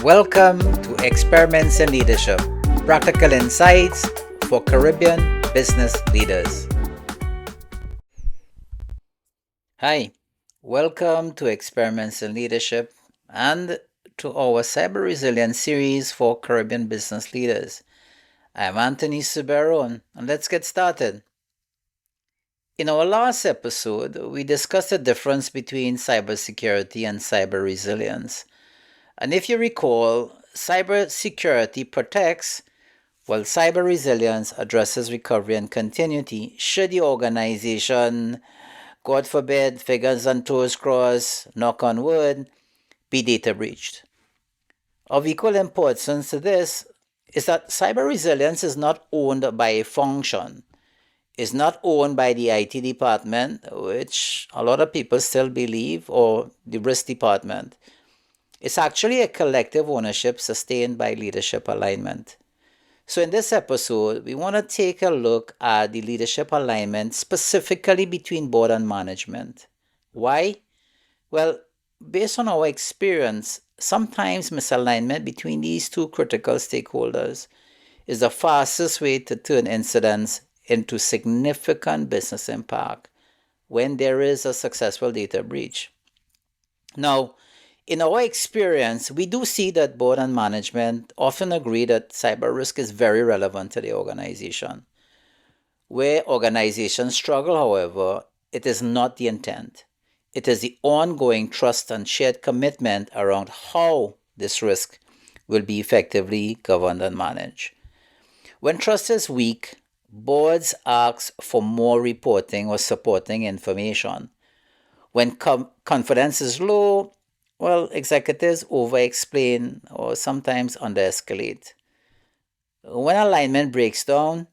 Welcome to Experiments in Leadership, practical insights for Caribbean business leaders. Hi, welcome to Experiments in Leadership and to our Cyber Resilience series for Caribbean business leaders. I'm Anthony Suberon, and let's get started. In our last episode, we discussed the difference between cybersecurity and cyber resilience. And if you recall, cybersecurity protects, while cyber resilience addresses recovery and continuity should the organization, God forbid, fingers and toes crossed, knock on wood, be data breached. Of equal importance to this is that cyber resilience is not owned by a function, is not owned by the IT department, which a lot of people still believe, or the risk department. It's actually a collective ownership sustained by leadership alignment. So in this episode, we want to take a look at the leadership alignment specifically between board and management. Why? Well, based on our experience, sometimes misalignment between these two critical stakeholders is the fastest way to turn incidents into significant business impact when there is a successful data breach. Now, in our experience, we do see that board and management often agree that cyber risk is very relevant to the organization. Where organizations struggle, however, it is not the intent. It is the ongoing trust and shared commitment around how this risk will be effectively governed and managed. When trust is weak, boards ask for more reporting or supporting information. When confidence is low, well, executives over-explain or sometimes under-escalate. When alignment breaks down,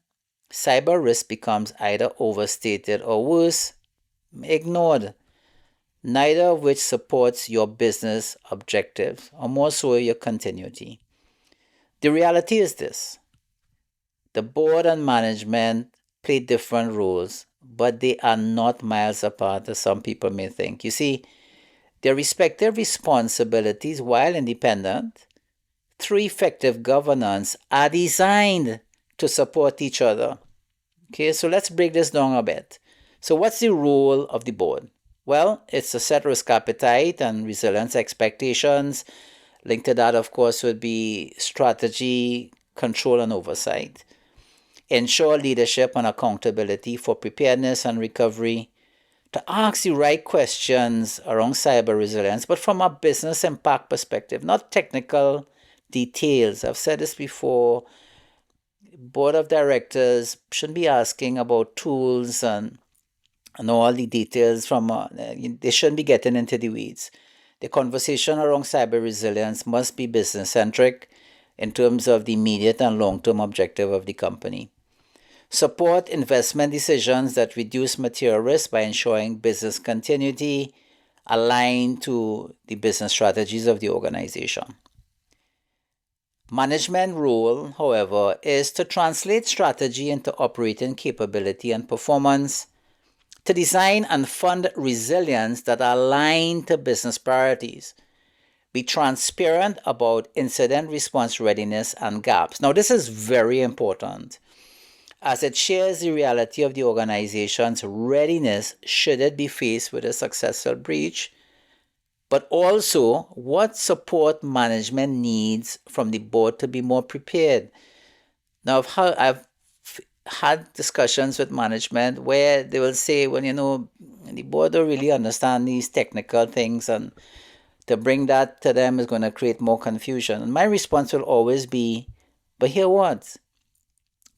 cyber risk becomes either overstated or worse, ignored, neither of which supports your business objectives or more so your continuity. The reality is this: the board and management play different roles, but they are not miles apart as some people may think. You see, their respective responsibilities, while independent, through effective governance, are designed to support each other. Okay, so let's break this down a bit. So, what's the role of the board? Well, it's to set risk appetite and resilience expectations. Linked to that, of course, would be strategy, control, and oversight. Ensure leadership and accountability for preparedness and recovery, to ask the right questions around cyber resilience, but from a business impact perspective, not technical details. I've said this before. Board of directors shouldn't be asking about tools and all the details from, they shouldn't be getting into the weeds. The conversation around cyber resilience must be business centric in terms of the immediate and long term objective of the company. Support investment decisions that reduce material risk by ensuring business continuity aligned to the business strategies of the organization. Management role, however, is to translate strategy into operating capability and performance, to design and fund resilience that align to business priorities, be transparent about incident response readiness and gaps. Now, this is very important, as it shares the reality of the organization's readiness should it be faced with a successful breach, but also what support management needs from the board to be more prepared. Now, I've had discussions with management where they will say, well, the board don't really understand these technical things, and to bring that to them is going to create more confusion. And my response will always be, but hear what?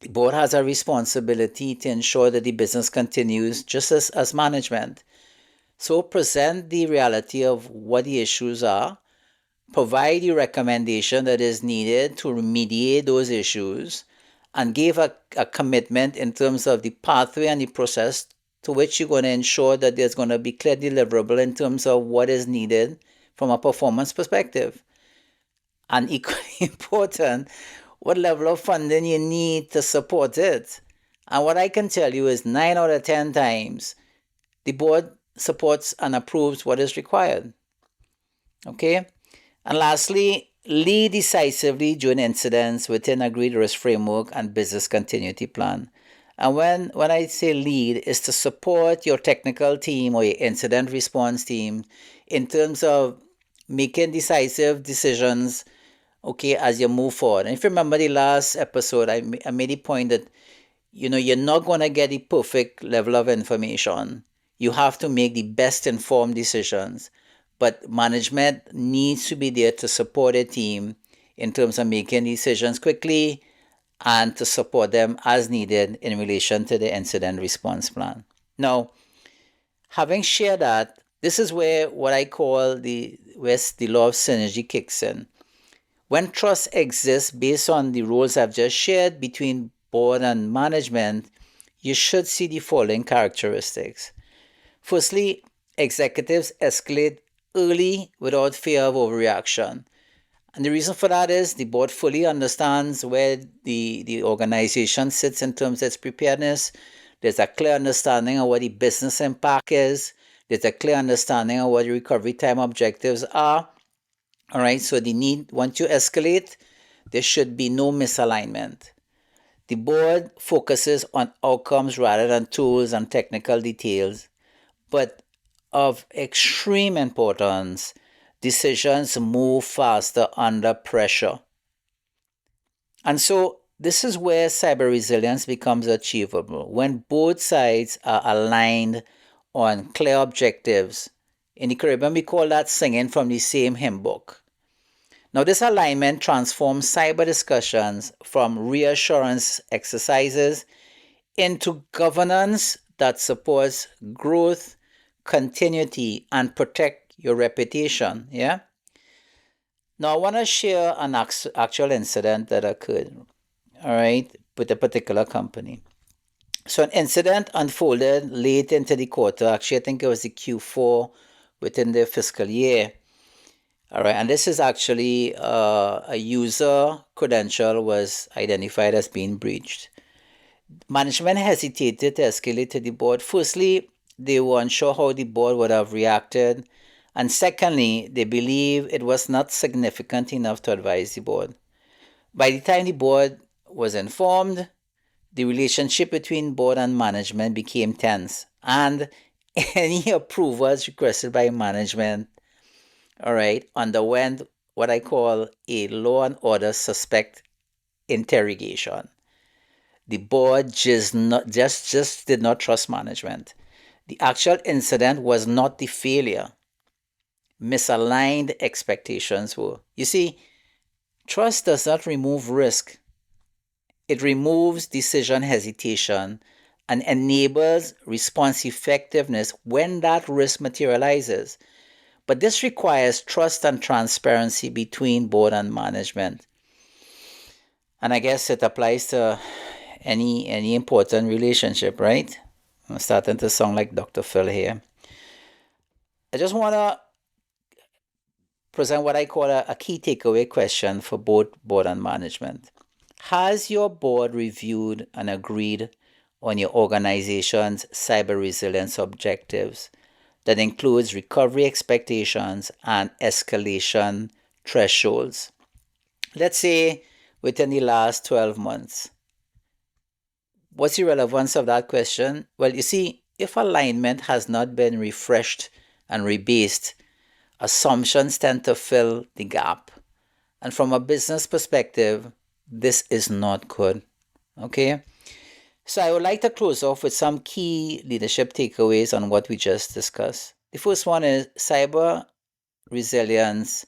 The board has a responsibility to ensure that the business continues just as management. So present the reality of what the issues are, provide the recommendation that is needed to remediate those issues, and give a commitment in terms of the pathway and the process to which you're going to ensure that there's going to be clear deliverable in terms of what is needed from a performance perspective. And equally important, what level of funding you need to support it. And what I can tell you is 9 out of 10 times, the board supports and approves what is required. Okay? And lastly, Lead decisively during incidents within agreed risk framework and business continuity plan. And when I say lead, is to support your technical team or your incident response team in terms of making decisive decisions, okay, as you move forward. And if you remember the last episode, I made the point that you're not going to get the perfect level of information. You have to make the best informed decisions, but management needs to be there to support a team in terms of making decisions quickly and to support them as needed in relation to the incident response plan. Now, having shared that, this is where what I call the law of synergy kicks in. When trust exists based on the rules I've just shared between board and management, you should see the following characteristics. Firstly, executives escalate early without fear of overreaction. And the reason for that is the board fully understands where the organization sits in terms of its preparedness. There's a clear understanding of what the business impact is. There's a clear understanding of what the recovery time objectives are. All right, so the need, once you escalate, there should be no misalignment. The board focuses on outcomes rather than tools and technical details, but of extreme importance, decisions move faster under pressure. And so this is where cyber resilience becomes achievable when both sides are aligned on clear objectives. In the Caribbean, we call that singing from the same hymn book. Now, this alignment transforms cyber discussions from reassurance exercises into governance that supports growth, continuity, and protect your reputation. Yeah. Now, I want to share an actual incident that occurred, all right, with a particular company. So, an incident unfolded late into the quarter. Actually, I think it was the Q4 within the fiscal year. All right, and this is actually a user credential was identified as being breached. Management hesitated to escalate to the board. Firstly, they were unsure how the board would have reacted. And secondly, they believe it was not significant enough to advise the board. By the time the board was informed, the relationship between board and management became tense. And any approvals requested by management, all right, underwent what I call a law and order suspect interrogation. The board just did not trust management. The actual incident was not the failure. Misaligned expectations were. You see, trust does not remove risk. It removes decision hesitation and enables response effectiveness when that risk materializes. But this requires trust and transparency between board and management. And I guess it applies to any important relationship, right? I'm starting to sound like Dr. Phil here. I just want to present what I call a key takeaway question for both board and management. Has your board reviewed and agreed on your organization's cyber resilience objectives that includes recovery expectations and escalation thresholds? Let's say within the last 12 months. What's the relevance of that question? Well, you see, if alignment has not been refreshed and rebased, assumptions tend to fill the gap. And from a business perspective, this is not good. Okay? So I would like to close off with some key leadership takeaways on what we just discussed. The first one is cyber resilience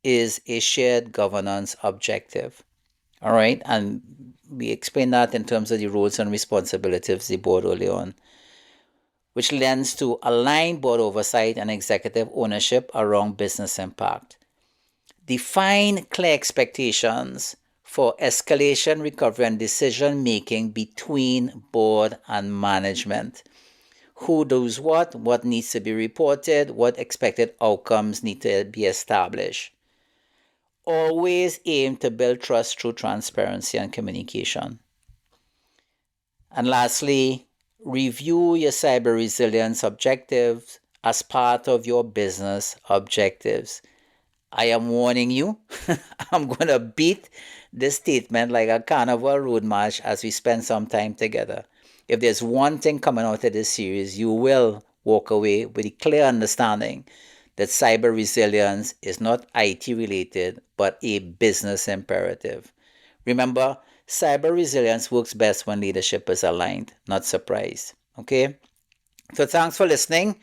is a shared governance objective. All right? And we explained that in terms of the roles and responsibilities of the board early on, which lends to align board oversight and executive ownership around business impact. Define clear expectations for escalation, recovery, and decision making between board and management. Who does what needs to be reported, what expected outcomes need to be established. Always aim to build trust through transparency and communication. And lastly, review your cyber resilience objectives as part of your business objectives. I am warning you, I'm going to beat this statement like a carnival road march as we spend some time together. If there's one thing coming out of this series, you will walk away with a clear understanding that cyber resilience is not IT related, but a business imperative. Remember, cyber resilience works best when leadership is aligned, not surprised. Okay? So thanks for listening.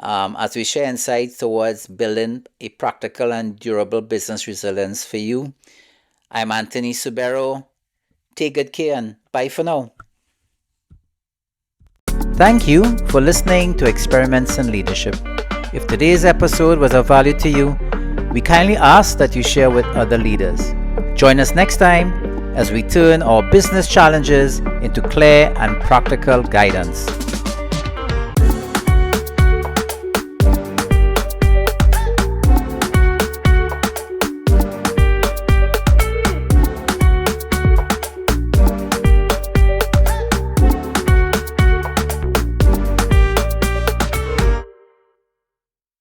As we share insights towards building a practical and durable business resilience for you. I'm Anthony Subero. Take good care and bye for now. Thank you for listening to Experiments in Leadership. If today's episode was of value to you, we kindly ask that you share with other leaders. Join us next time as we turn our business challenges into clear and practical guidance.